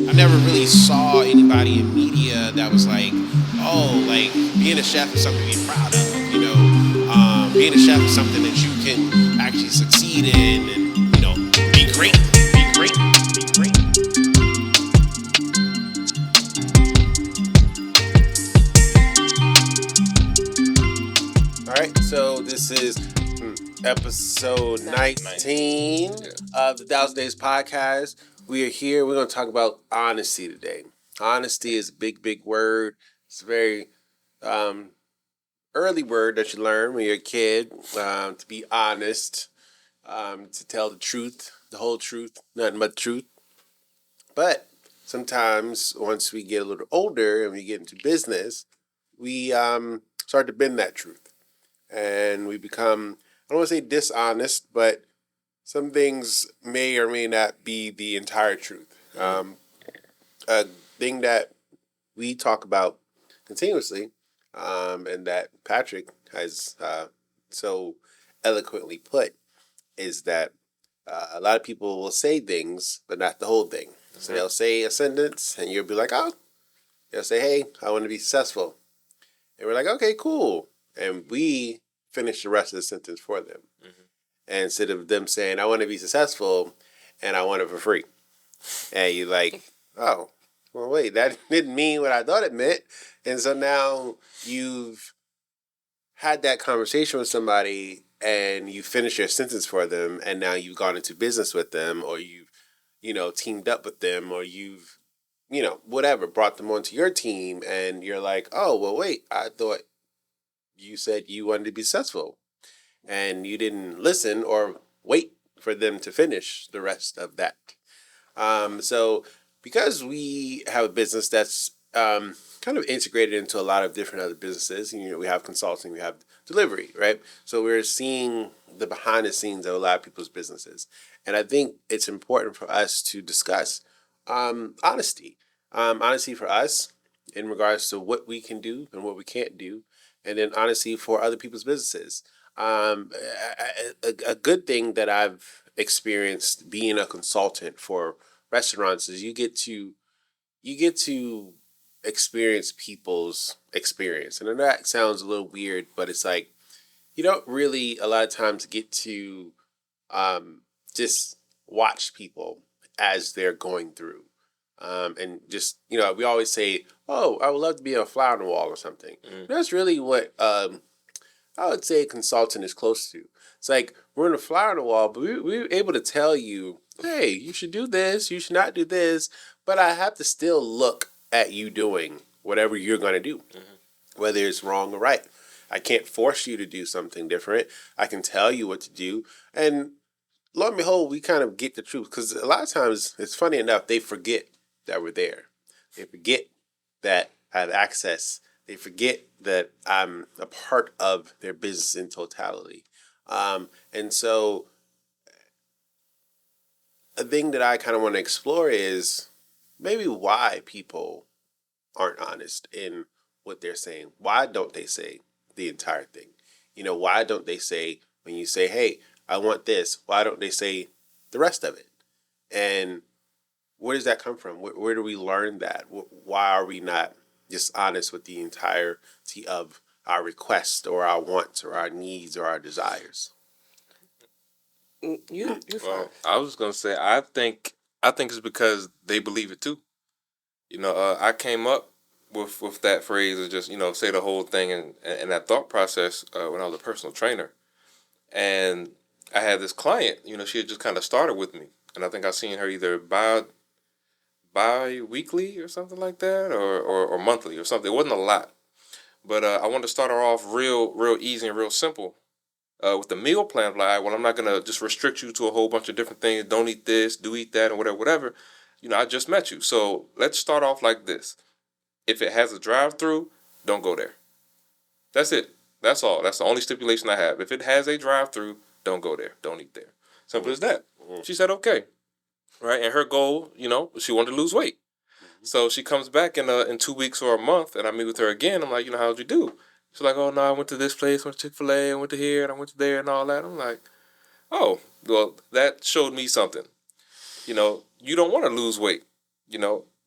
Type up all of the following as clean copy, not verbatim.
I never really saw anybody in media that was like, oh, like being a chef is something to be proud of. Being a chef is something that you can actually succeed in, and be great, be great, be great. All right, so this is episode 19 Yeah. of the Thousand Days Podcast. We are here. We're going to talk about honesty today. Honesty is a big, big word. It's a very early word that you learn when you're a kid, to be honest, to tell the truth, the whole truth, nothing but the truth. But sometimes once we get a little older and we get into business, we start to bend that truth. And we become, I don't want to say dishonest, but some things may or may not be the entire truth. A thing that we talk about continuously, and that Patrick has so eloquently put, is that a lot of people will say things, but not the whole thing. So they'll say a sentence, and you'll be like, oh, they'll say, hey, I want to be successful. And we're like, okay, cool. And we finish the rest of the sentence for them. And instead of them saying, I want to be successful and I want it for free. And you're like, oh, well, wait, that didn't mean what I thought it meant. And so now you've had that conversation with somebody and you finish your sentence for them, and now you've gone into business with them, or you've, teamed up with them, or you've, whatever, brought them onto your team, and you're like, oh, well, wait, I thought you said you wanted to be successful, and you didn't listen or wait for them to finish the rest of that. So because we have a business that's kind of integrated into a lot of different other businesses, we have consulting, we have delivery, right? So we're seeing the behind the scenes of a lot of people's businesses. And I think it's important for us to discuss honesty. Honesty for us in regards to what we can do and what we can't do, and then honesty for other people's businesses. A good thing that I've experienced being a consultant for restaurants is you get to experience people's experience. And that sounds a little weird, but it's like you don't really a lot of times get to just watch people as they're going through. And just, we always say, oh, I would love to be a fly on the wall or something. That's really what I would say a consultant is close to. It's like we're in a fly on the wall, but we're able to tell you, hey, you should do this, you should not do this, but I have to still look at you doing whatever you're going to do, whether it's wrong or right. I can't force you to do something different. I can tell you what to do. And lo and behold, we kind of get the truth. Because a lot of times, it's funny enough, they forget that we're there. They forget that I have access. They forget that I'm a part of their business in totality. And so a thing that I kind of want to explore is maybe why people aren't honest in what they're saying. Why don't they say the entire thing? Why don't they say, when you say, hey, I want this, why don't they say the rest of it? And where does that come from? Where do we learn that? Why are we not just honest with the entirety of our requests or our wants or our needs or our desires? You're fine. I was gonna say I think it's because they believe it too. I came up with that phrase of just say the whole thing and that thought process when I was a personal trainer, and I had this client. She had just kind of started with me, and I think I seen her either bi-weekly or something like that, or monthly or something. It wasn't a lot, but I wanted to start her off real easy and real simple. With the meal plan, like, well, I'm not gonna just restrict you to a whole bunch of different things. Don't eat this, do eat that, and whatever. I just met you, so let's start off like this. If it has a drive-through, don't go there. That's it. That's all. That's the only stipulation I have. If it has a drive-through, don't go there. Don't eat there. Simple as that. She said okay, right? And her goal, she wanted to lose weight. So she comes back in 2 weeks or a month, and I meet with her again. I'm like, how'd you do? She's like, oh no, I went to this place, went to Chick-fil-A, I went to here, and I went to there, and all that. I'm like, oh, well, that showed me something. You don't want to lose weight.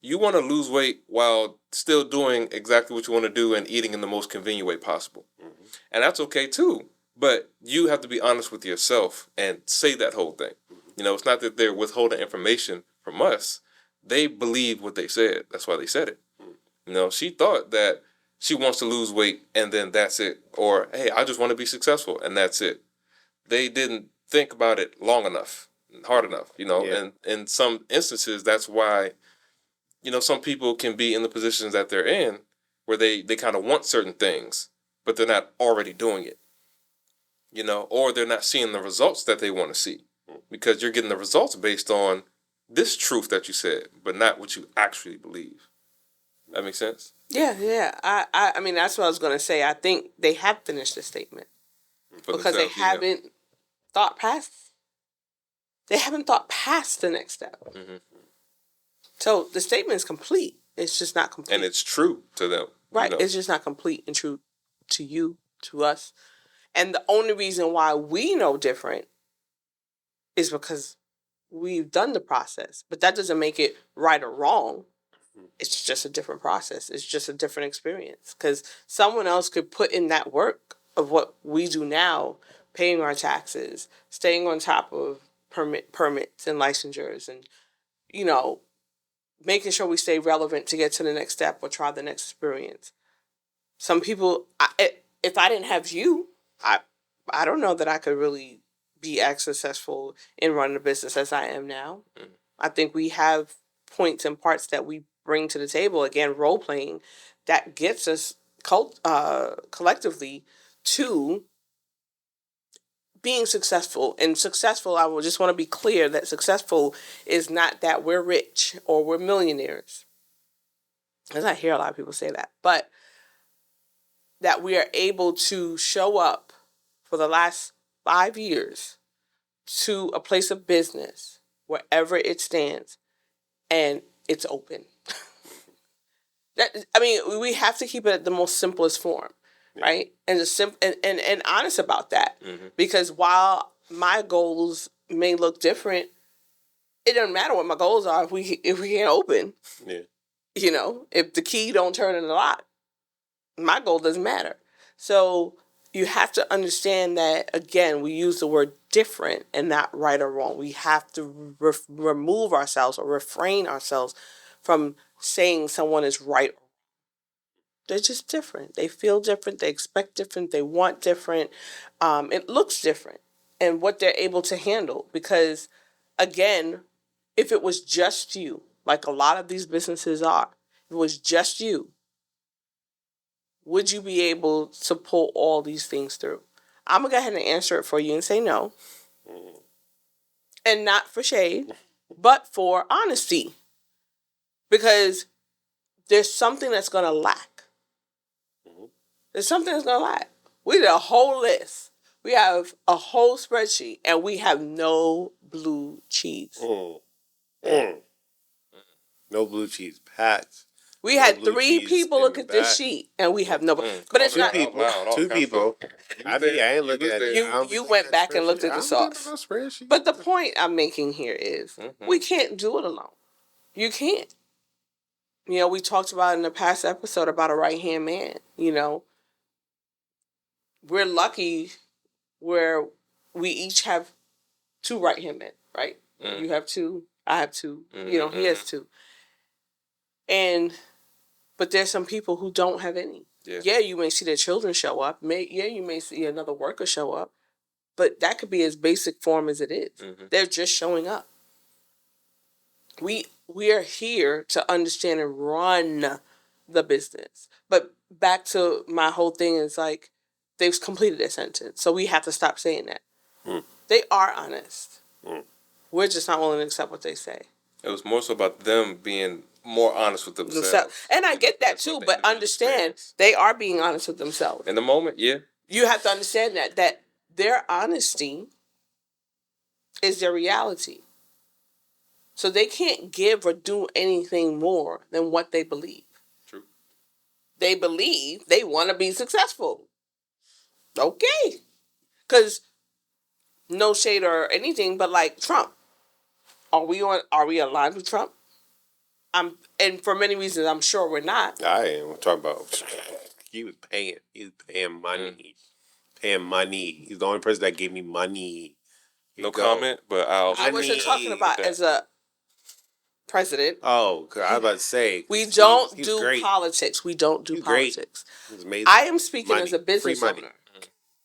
you want to lose weight while still doing exactly what you want to do and eating in the most convenient way possible. Mm-hmm. And that's okay too. But you have to be honest with yourself and say that whole thing. Mm-hmm. You know, it's not that they're withholding information from us. They believe what they said. That's why they said it. Mm-hmm. You know, she thought that she wants to lose weight and then that's it. Or, hey, I just want to be successful and that's it. They didn't think about it long enough, hard enough, you know. Yeah. And in some instances, that's why, you know, some people can be in the positions that they're in where they kind of want certain things, but they're not already doing it, you know, or they're not seeing the results that they want to see because you're getting the results based on this truth that you said, but not what you actually believe. That makes sense? Yeah. I mean, that's what I was going to say. I think they have finished the statement because they haven't thought past. They haven't thought past the next step. Mm-hmm. So the statement is complete. It's just not complete. And it's true to them. Right. You know? It's just not complete and true to you, to us. And the only reason why we know different is because we've done the process. But that doesn't make it right or wrong. It's just a different process. It's just a different experience. Because someone else could put in that work of what we do now, paying our taxes, staying on top of permits and licensures, and, you know, making sure we stay relevant to get to the next step or try the next experience. Some people, if I didn't have you, I don't know that I could really be as successful in running a business as I am now. Mm. I think we have points and parts that we bring to the table. Again, role playing, that gets us collectively to being successful. And successful, I will just want to be clear that successful is not that we're rich or we're millionaires. Because I hear a lot of people say that. But that we are able to show up for the last 5 years to a place of business, wherever it stands, and it's open. We have to keep it at the most simplest form, right? And and honest about that. Mm-hmm. Because while my goals may look different, it doesn't matter what my goals are if we can't open. Yeah. You know, if the key don't turn in the lock, my goal doesn't matter. So you have to understand that, again, we use the word different and not right or wrong. We have to remove ourselves or refrain ourselves from saying someone is right. They're just different. They feel different. They expect different. They want different. It looks different. And what they're able to handle. Because, again, if it was just you, like a lot of these businesses are, if it was just you, would you be able to pull all these things through? I'm going to go ahead and answer it for you and say no. Mm-hmm. And not for shade, but for honesty. Because there's something that's going to lack. Mm-hmm. There's something that's going to lack. We did a whole list. We have a whole spreadsheet, and we have no blue cheese. No blue cheese. Pat. We had 3 people look at this sheet, and we have no. But it's not two people. I ain't looking at it. You went back and looked at the sauce. But the point I'm making here is we can't do it alone. You can't. You know, we talked about in the past episode about a right-hand man. You know, we're lucky where we each have 2 right-hand men, right? You have 2, I have 2. You know, he has 2. But there's some people who don't have any. Yeah, you may see their children show up. You may see another worker show up. But that could be as basic form as it is. Mm-hmm. They're just showing up. We are here to understand and run the business. But back to my whole thing is like, they've completed their sentence. So we have to stop saying that. They are honest. We're just not willing to accept what they say. It was more so about them being more honest with themselves. And I get that too, but understand they are being honest with themselves. In the moment, yeah. You have to understand that their honesty is their reality. So they can't give or do anything more than what they believe. True. They believe they want to be successful. Okay. Because no shade or anything, but like Trump. Are we aligned with Trump? and for many reasons, I'm sure we're not. I am talking about. He was paying. He was paying money. Paying money. He's the only person that gave me money. Here No you go. comment, but I also I wasn't talking about that. as a president. Oh, 'cause I was about to say We 'cause don't he's do great. politics. We don't do He's great. politics. He was amazing. I am speaking Money. as a Free business money. owner.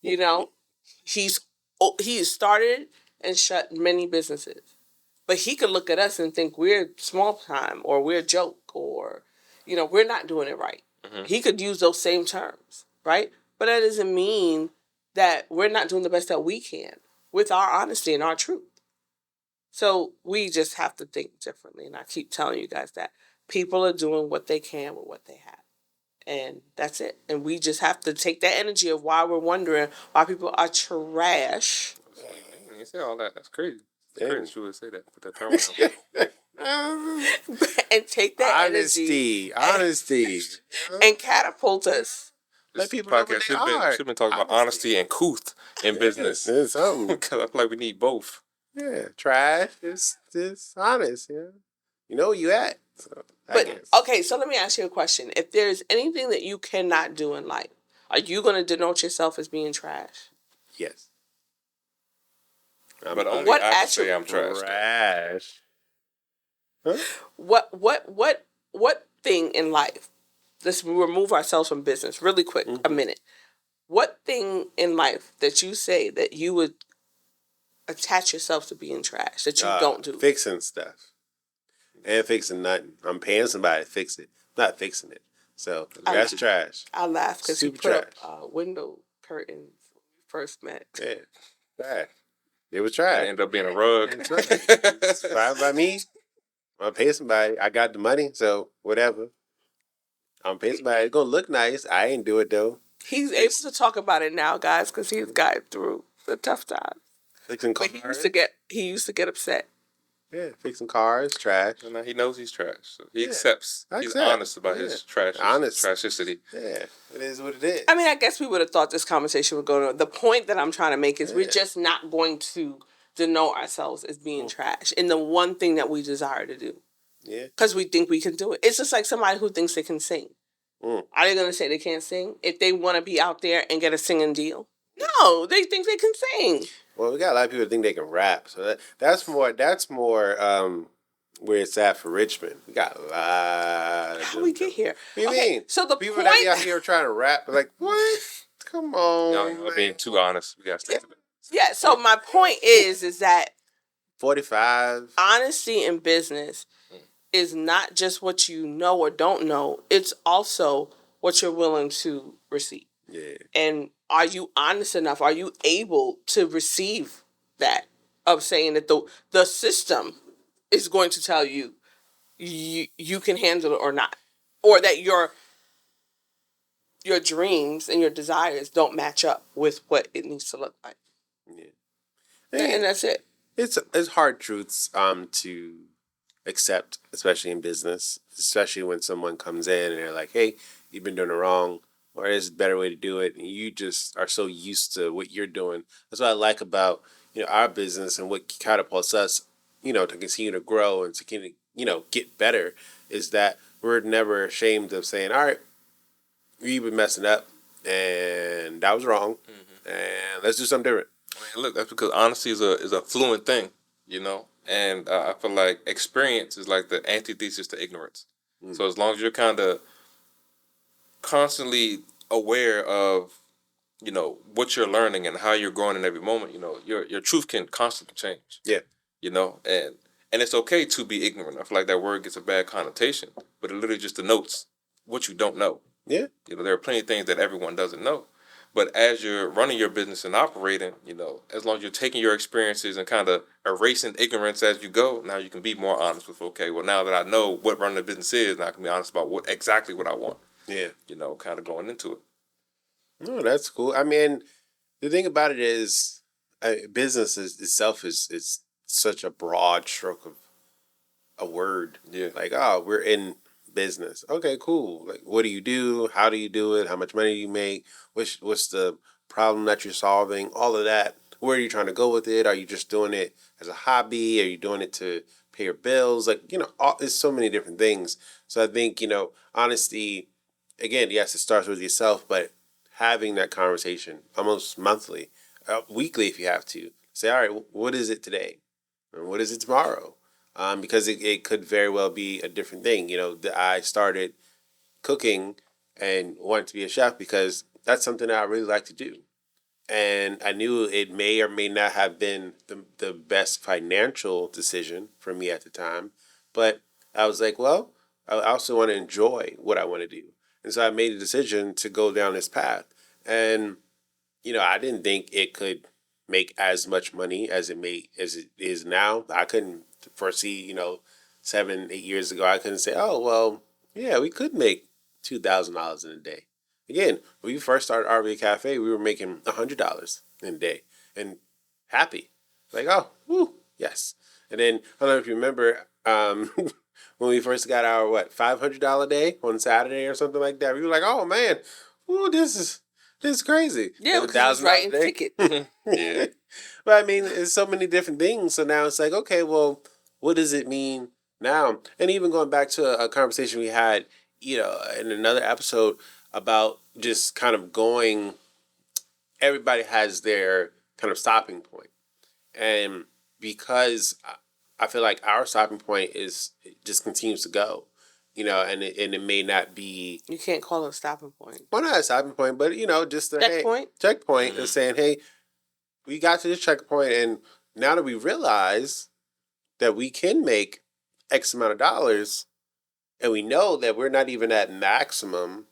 You know, he has started and shut many businesses, but he could look at us and think we're small time or we're a joke or, we're not doing it right. He could use those same terms, right? But that doesn't mean that we're not doing the best that we can with our honesty and our truth. So we just have to think differently. And I keep telling you guys that people are doing what they can with what they have. And that's it. And we just have to take that energy of why we're wondering why people are trash. You say all that. That's crazy. It's Damn. crazy. You would say that. Put that term on. And take that Honesty. energy and catapult us. Let people know what they are. Should have been talking about honesty and couth in business. It's something. Because I feel like we need both. Yeah, trash. It's honest. Yeah, you know where you at. So, I But guess. okay, so let me ask you a question. If there's anything that you cannot do in life, are you going to denote yourself as being trash? Yes. But only What I can actual- say I'm trash. Trash. Huh? What thing in life? Let's remove ourselves from business really quick. A minute. What thing in life that you say that you would attach yourself to being trash that you don't do? Fixing stuff. And fixing nothing. I'm paying somebody to fix it. Not fixing it. So that's trash. I laughed because you Super put up window curtains when we first met. Yeah. Trash. It was It trash. ended up being a rug. That's right. It's fine by me. I'm paying somebody. I got the money, so whatever. I'm paying somebody. It's gonna look nice. I ain't do it though. He's able to talk about it now, guys, because he's gotten through the tough times. Fixing But cars. he used to get upset. Yeah, fixing cars, trash. And now he knows he's trash. So he Yeah. accepts. I He's accept. honest about his trashicity. Yeah, it is what it is. I mean, I guess we would have thought this conversation would go to the point that I'm trying to make is we're just not going to denote ourselves as being trash in the one thing that we desire to do. Yeah. Because we think we can do it. It's just like somebody who thinks they can sing. Are they going to say they can't sing if they want to be out there and get a singing deal? No, they think they can sing. Well, we got a lot of people that think they can rap, so that's more where it's at for Richmond. We got a lot. How we get here? What do you mean? So the people point that be out here trying to rap, are like, what? Come on, Y'all being too honest. We got to stick to it. Yeah, so my point is that 45. honesty in business is not just what you know or don't know, it's also what you're willing to receive. Yeah. And are you honest enough? Are you able to receive that of saying that the system is going to tell you you can handle it or not, or that your dreams and your desires don't match up with what it needs to look like. Yeah. And that's it. It's hard truths to accept, especially in business, especially when someone comes in and they're like, hey, you've been doing it wrong, or there's a better way to do it, and you just are so used to what you're doing. That's what I like about our business and what catapults us, to continue to grow and to continue, get better, is that we're never ashamed of saying, all right, we've been messing up, and that was wrong, and let's do something different. I mean, look, that's because honesty is a fluent thing, and I feel like experience is like the antithesis to ignorance. So as long as you're kind of constantly aware of, what you're learning and how you're growing in every moment, your truth can constantly change. Yeah. And it's okay to be ignorant. I feel like that word gets a bad connotation, but it literally just denotes what you don't know. Yeah. There are plenty of things that everyone doesn't know. But as you're running your business and operating, as long as you're taking your experiences and kind of erasing ignorance as you go, now you can be more honest with, okay, well, now that I know what running a business is, now I can be honest about exactly what I want. Yeah. Kind of going into it. No, that's cool. I mean, the thing about it is, business itself is such a broad stroke of a word. Yeah. Like, oh, we're in business. Okay, cool. Like, what do you do? How do you do it? How much money do you make? What's the problem that you're solving? All of that. Where are you trying to go with it? Are you just doing it as a hobby? Are you doing it to pay your bills. Like, there's so many different things. So I think, honesty, again, yes, it starts with yourself, but having that conversation almost monthly, weekly if you have to. Say, all right, what is it today? And what is it tomorrow? Because it could very well be a different thing. I started cooking and wanted to be a chef because that's something that I really like to do. And I knew it may or may not have been the best financial decision for me at the time. But I was like, well, I also want to enjoy what I want to do. And so I made a decision to go down this path. And, I didn't think it could make as much money as it is now. I couldn't foresee, 7, 8 years ago, I couldn't say, oh, well, yeah, we could make $2,000 in a day. Again, when we first started RV Cafe, we were making $100 in a day and happy. Like, oh, woo, yes. And then, I don't know if you remember, when we first got our, $500 day on Saturday or something like that, we were like, oh, man, woo, this is crazy. Yeah, And because writing ticket. Yeah. But I mean, it's so many different things. So now it's like, okay, well, what does it mean now? And even going back to a conversation we had, in another episode about just kind of going, everybody has their kind of stopping point. And because I feel like our stopping point it just continues to go, and it may not be. You can't call it a stopping point. Well, not a stopping point, but, just a checkpoint Mm-hmm. is saying, hey, we got to this checkpoint, and now that we realize that we can make X amount of dollars, and we know that we're not even at maximum,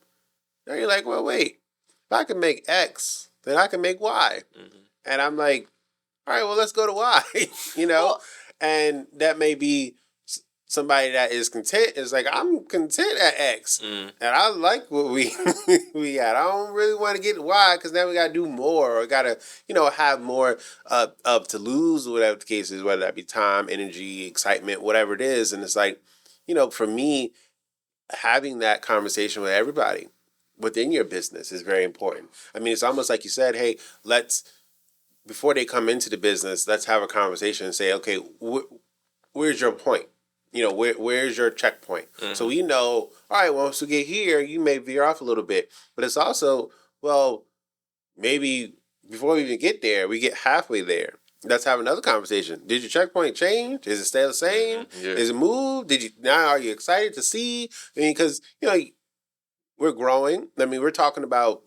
now you're like, well, wait, if I can make X, then I can make Y. Mm-hmm. And I'm like, all right, well, let's go to Y, Well, and that may be somebody that is content is like, I'm content at X, Mm-hmm. and I like what we we got. I don't really want to get Y because now we got to do more or got to, have more up to lose, whatever the case is, whether that be time, energy, excitement, whatever it is. And it's like, for me, having that conversation with everybody within your business is very important. I mean, it's almost like you said, hey, before they come into the business, let's have a conversation and say, okay, where's your point? Where's your checkpoint? Mm-hmm. So we know, all right, once we get here, you may veer off a little bit. But it's also, well, maybe before we even get there, we get halfway there. Let's have another conversation. Did your checkpoint change? Is it stay the same? Mm-hmm. Yeah. Is it moved? Are you excited to see? I mean, because, we're growing. I mean, we're talking about,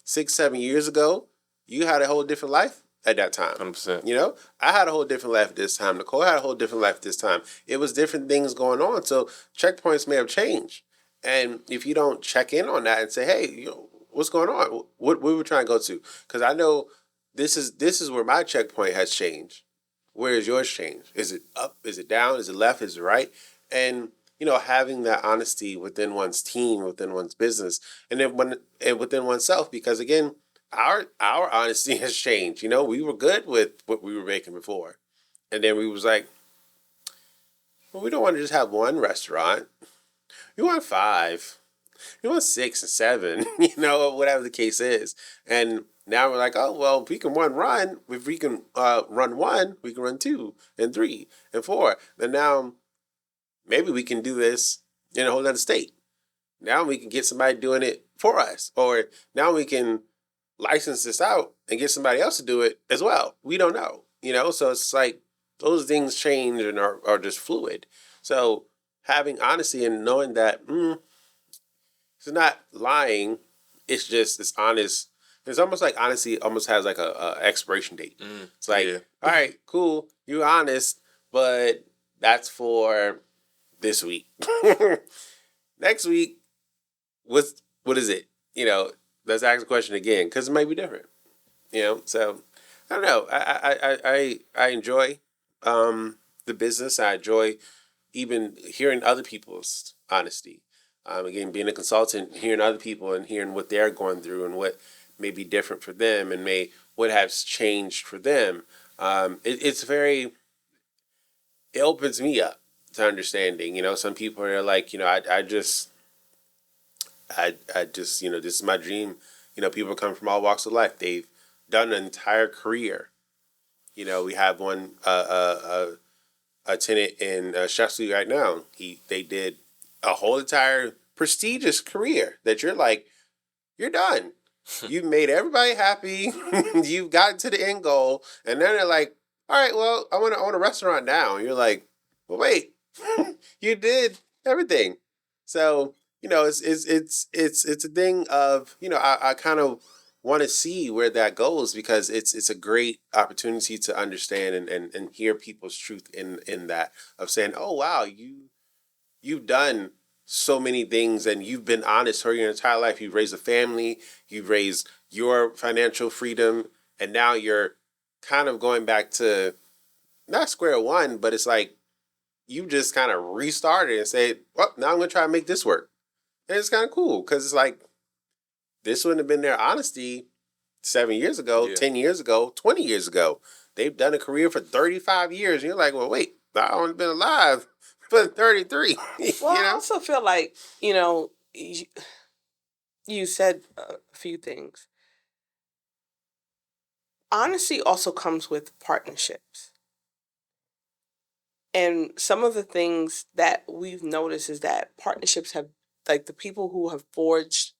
6, 7 years ago, you had a whole different life at that time. 100%. I had a whole different life this time. Nicole had a whole different life this time. It was different things going on. So checkpoints may have changed. And if you don't check in on that and say, hey, what's going on? What we were trying to go to? Because I know this is where my checkpoint has changed. Where is yours changed? Is it up? Is it down? Is it left? Is it right? And having that honesty within one's team, within one's business, and then within oneself, because again, our honesty has changed. We were good with what we were making before, and then we was like, well, we don't want to just have one restaurant. We want 5. We want 6 and 7. Whatever the case is. And now we're like, oh well, if we can run. If we can run 1, we can run 2 and 3 and 4. And now maybe we can do this in a whole other state. Now we can get somebody doing it for us, or now we can license this out and get somebody else to do it as well. We don't know, so it's like those things change and are just fluid. So having honesty and knowing that it's not lying, it's honest. It's almost like honesty almost has like a expiration date. It's like, all right, cool, you're honest, but that's for this week. Next week, what is it? Let's ask the question again because it might be different. So I don't know. I enjoy the business. I enjoy even hearing other people's honesty. Again, being a consultant, hearing other people and hearing what they're going through and what may be different for them and what has changed for them. It opens me up to understanding. Some people are like, I just, this is my dream. People come from all walks of life. They've done an entire career. We have one, a a tenant in Chef Suite right now. They did a whole entire prestigious career that you're like, you're done. You've made everybody happy. You've gotten to the end goal, and then they're like, "All right, well, I want to own a restaurant now." And you're like, "Well, wait, you did everything." So it's a thing of I kind of want to see where that goes because it's a great opportunity to understand and hear people's truth in that of saying, "Oh wow, you've done so many things and you've been honest for your entire life. You've raised a family, you've raised your financial freedom, and now you're kind of going back to not square one, but it's like you just kind of restarted and said, well, now I'm going to try to make this work." And it's kind of cool because it's like this wouldn't have been their honesty 7 years ago, 10 years ago, 20 years ago. They've done a career for 35 years. And you're like, well, wait, I've only been alive for 33. Well, I also feel like, you said a few things. Honesty also comes with partnerships. And some of the things that we've noticed is that partnerships have, like the people who have forged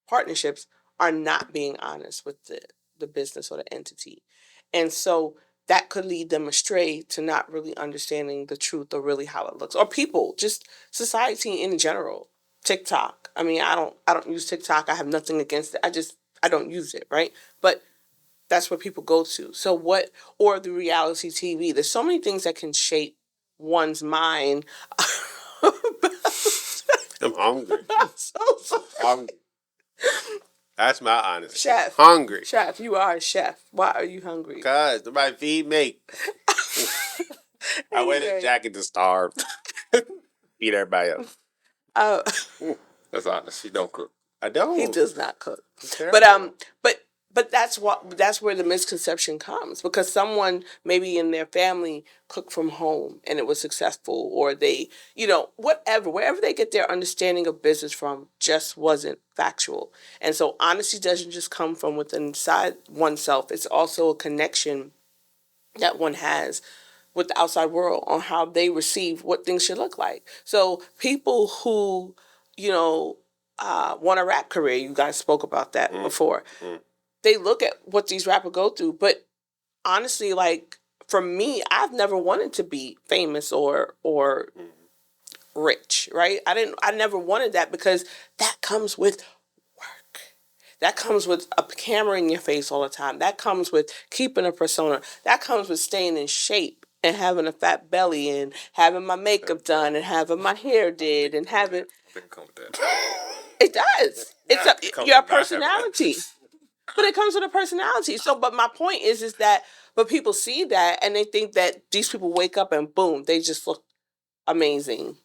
partnerships are not being honest with the business or the entity. And so that could lead them astray to not really understanding the truth or really how it looks. Or people, just society in general. TikTok. I mean, I don't use TikTok. I have nothing against it. I don't use it, right? But that's where people go to. So what, or the reality TV. There's so many things that can shape one's mind. I'm hungry. I'm so sorry. Hungry. That's my honesty. Chef. Hungry. Chef, you are a chef. Why are you hungry? Because nobody feed me. I wear this jacket to starve. Feed everybody else. That's honest. He don't cook. I don't. He does not cook. But that's where the misconception comes, because someone maybe in their family cooked from home and it was successful, or they, wherever they get their understanding of business from just wasn't factual. And so honesty doesn't just come from within inside oneself. It's also a connection that one has with the outside world on how they receive what things should look like. So people who, want a rap career, you guys spoke about that before. They look at what these rappers go through, but honestly, like for me, I've never wanted to be famous or rich, right? I never wanted that, because that comes with work. That comes with a camera in your face all the time. That comes with keeping a persona. That comes with staying in shape and having a fat belly and having my makeup done and having my hair did and having. I think it comes with that. It does. It's your personality. But it comes with a personality. So, but my point is that, but people see that and they think that these people wake up and boom, they just look amazing.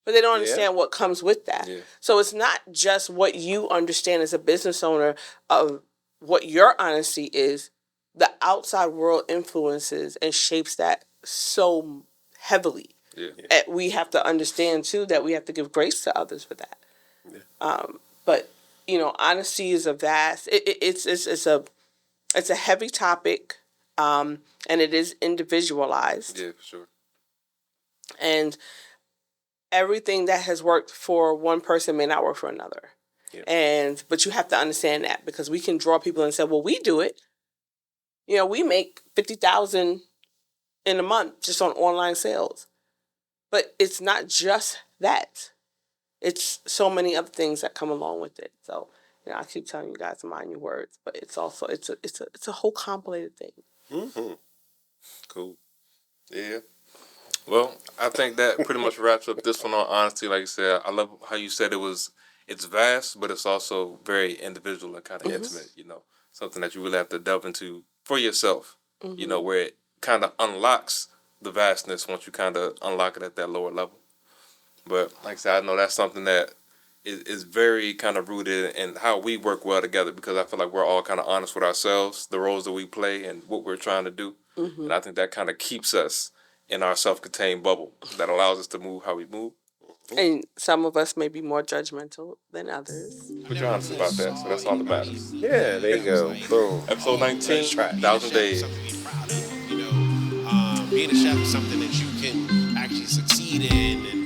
But they don't understand what comes with that. Yeah. So it's not just what you understand as a business owner of what your honesty is. The outside world influences and shapes that so heavily. Yeah. And we have to understand too that we have to give grace to others for that. Yeah. But honesty is a vast. It's a heavy topic, and it is individualized. Yeah, for sure. And everything that has worked for one person may not work for another. Yeah. But you have to understand that, because we can draw people and say, well, we do it. We make $50,000 in a month just on online sales. But it's not just that. It's so many other things that come along with it. So, I keep telling you guys to mind your words, but it's also it's a whole complicated thing. Mm-hmm. Cool. Yeah. Well, I think that pretty much wraps up this one on honesty. Like you said, I love how you said it's vast, but it's also very individual and kind of intimate. Something that you really have to delve into for yourself. Mm-hmm. Where it kind of unlocks the vastness once you kind of unlock it at that lower level. But like I said, I know that's something that is very kind of rooted in how we work well together, because I feel like we're all kind of honest with ourselves, the roles that we play and what we're trying to do. Mm-hmm. And I think that kind of keeps us in our self-contained bubble that allows us to move how we move. And some of us may be more judgmental than others. But you're honest about that, so that's all that matters. Yeah, there you go. Boom. Episode 19, 1,000 Days. being a chef is something that you can actually succeed in